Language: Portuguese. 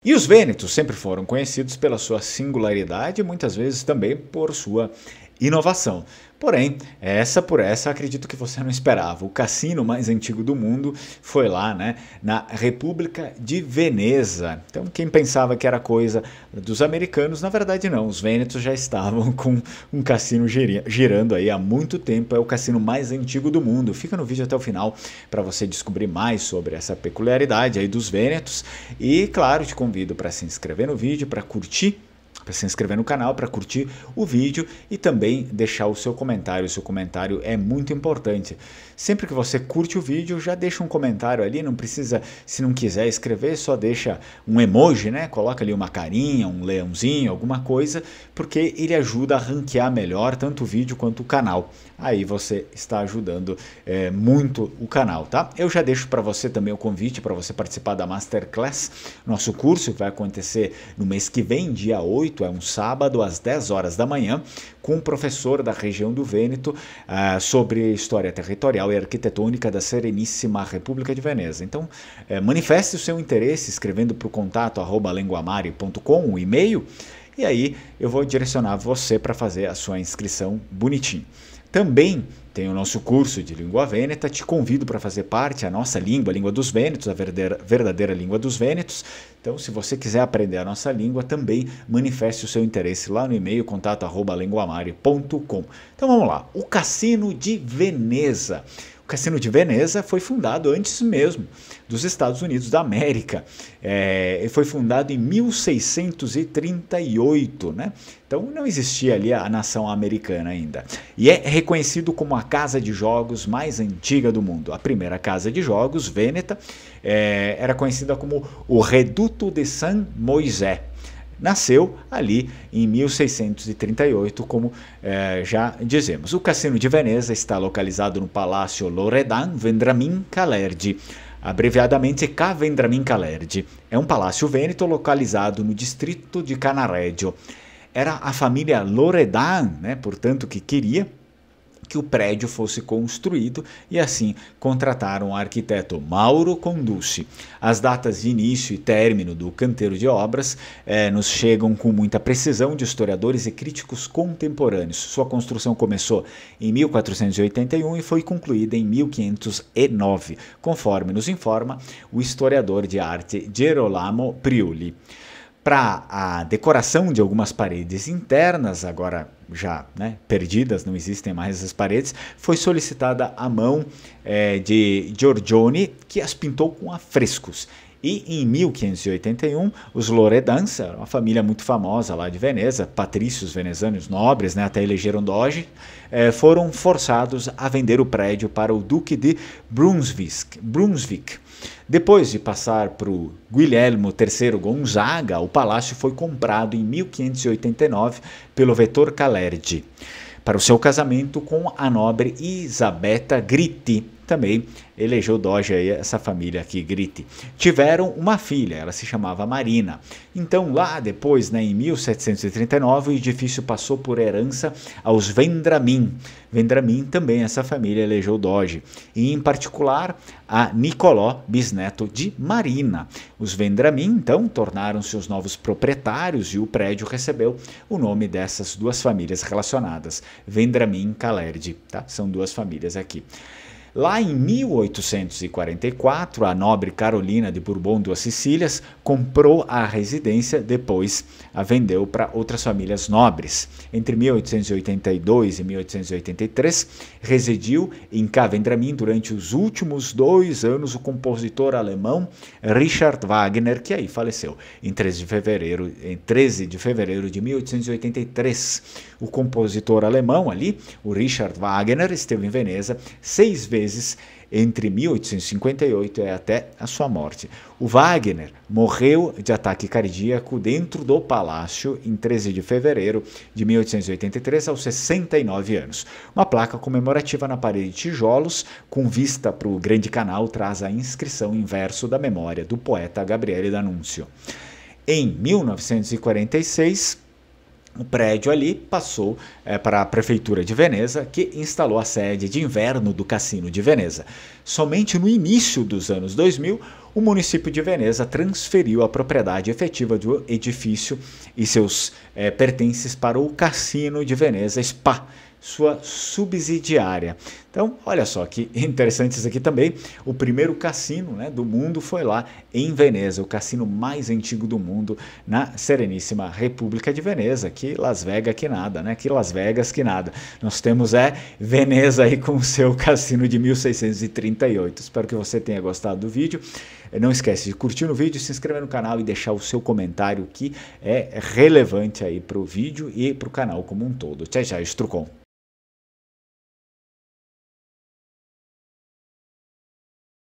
E os Vênetos sempre foram conhecidos pela sua singularidade e muitas vezes também por sua inovação. Porém, essa por essa, acredito que você não esperava. O cassino mais antigo do mundo foi lá, né, na República de Veneza. Então, quem pensava que era coisa dos americanos, na verdade não. Os vênetos já estavam com um cassino girando aí há muito tempo. É o cassino mais antigo do mundo. Fica no vídeo até o final para você descobrir mais sobre essa peculiaridade aí dos vênetos. E, claro, te convido para se inscrever no vídeo, para curtir, para se inscrever no canal, para curtir o vídeo e também deixar o seu comentário. O seu comentário é muito importante. Sempre que você curte o vídeo, já deixa um comentário ali, não precisa, se não quiser escrever, só deixa um emoji, né? Coloca ali uma carinha, um leãozinho, alguma coisa, porque ele ajuda a ranquear melhor tanto o vídeo quanto o canal. Aí você está ajudando muito o canal, tá? Eu já deixo para você também o convite para você participar da Masterclass, nosso curso que vai acontecer no mês que vem, dia 8, é um sábado, às 10 horas da manhã, com um professor da região do Vêneto sobre história territorial e arquitetônica da Sereníssima República de Veneza. Então, manifeste o seu interesse escrevendo para o contato@lenguamare.com, o e-mail, e aí eu vou direcionar você para fazer a sua inscrição bonitinho. Também tem o nosso curso de língua vêneta, te convido para fazer parte, a nossa língua, a língua dos vênetos, a verdadeira língua dos vênetos. Então, se você quiser aprender a nossa língua, também manifeste o seu interesse lá no e-mail contato@lenguamare.com. Então vamos lá, o Cassino de Veneza. O Cassino de Veneza foi fundado antes mesmo dos Estados Unidos da América. Foi fundado em 1638, né? Então não existia ali a nação americana ainda. E é reconhecido como a casa de jogos mais antiga do mundo. A primeira casa de jogos, vêneta, era conhecida como o Reduto de San Moisè. Nasceu ali em 1638, como já dizemos. O Cassino de Veneza está localizado no Palácio Loredan Vendramin Calergi, abreviadamente Ca Vendramin Calergi. É um palácio vêneto localizado no distrito de Canareggio. Era a família Loredan, né, portanto, que queria que o prédio fosse construído e assim contrataram o arquiteto Mauro Conducci. As datas de início e término do canteiro de obras nos chegam com muita precisão de historiadores e críticos contemporâneos. Sua construção começou em 1481 e foi concluída em 1509, conforme nos informa o historiador de arte Gerolamo Priuli. Para a decoração de algumas paredes internas, agora já perdidas, não existem mais essas paredes, foi solicitada a mão de Giorgione, que as pintou com afrescos. E em 1581, os Loredans, uma família muito famosa lá de Veneza, patrícios venezanos nobres, até elegeram doge, foram forçados a vender o prédio para o Duque de Brunswick. Depois de passar para o Guilherme III Gonzaga, o palácio foi comprado em 1589 pelo Vettor Calergi para o seu casamento com a nobre Isabetta Gritti. Também elegeu doge aí essa família aqui, Gritti. Tiveram uma filha, ela se chamava Marina. Então lá depois, em 1739, o edifício passou por herança aos Vendramin. Vendramin também, essa família elegeu doge. E em particular a Nicolò, bisneto de Marina. Os Vendramin então tornaram-se os novos proprietários e o prédio recebeu o nome dessas duas famílias relacionadas, Vendramin Calergi, tá? São duas famílias aqui. Lá em 1844, a nobre Carolina de Bourbon das Sicílias comprou a residência, depois a vendeu para outras famílias nobres. Entre 1882 e 1883, residiu em Ca Vendramin durante os últimos 2 anos o compositor alemão Richard Wagner, que aí faleceu em 13 de fevereiro de 1883. O compositor alemão ali, o Richard Wagner, esteve em Veneza 6 vezes entre 1858 e até a sua morte. O Wagner morreu de ataque cardíaco dentro do palácio em 13 de fevereiro de 1883, aos 69 anos. Uma placa comemorativa na parede de tijolos, com vista para o Grande Canal, traz a inscrição em verso da memória do poeta Gabriele D'Annunzio. Em 1946, O prédio ali passou para a Prefeitura de Veneza, que instalou a sede de inverno do Cassino de Veneza. Somente no início dos anos 2000, o município de Veneza transferiu a propriedade efetiva do edifício e seus pertences para o Cassino de Veneza Spa, sua subsidiária. Então, olha só que interessante isso aqui também. O primeiro cassino, né, do mundo foi lá em Veneza, o cassino mais antigo do mundo, na Sereníssima República de Veneza. Que Las Vegas que nada, né? Que Las Vegas que nada. Nós temos Veneza aí com o seu cassino de 1638. Espero que você tenha gostado do vídeo. Não esquece de curtir o vídeo, se inscrever no canal e deixar o seu comentário que é relevante aí para o vídeo e para o canal como um todo. Tchau, tchau, Strucon.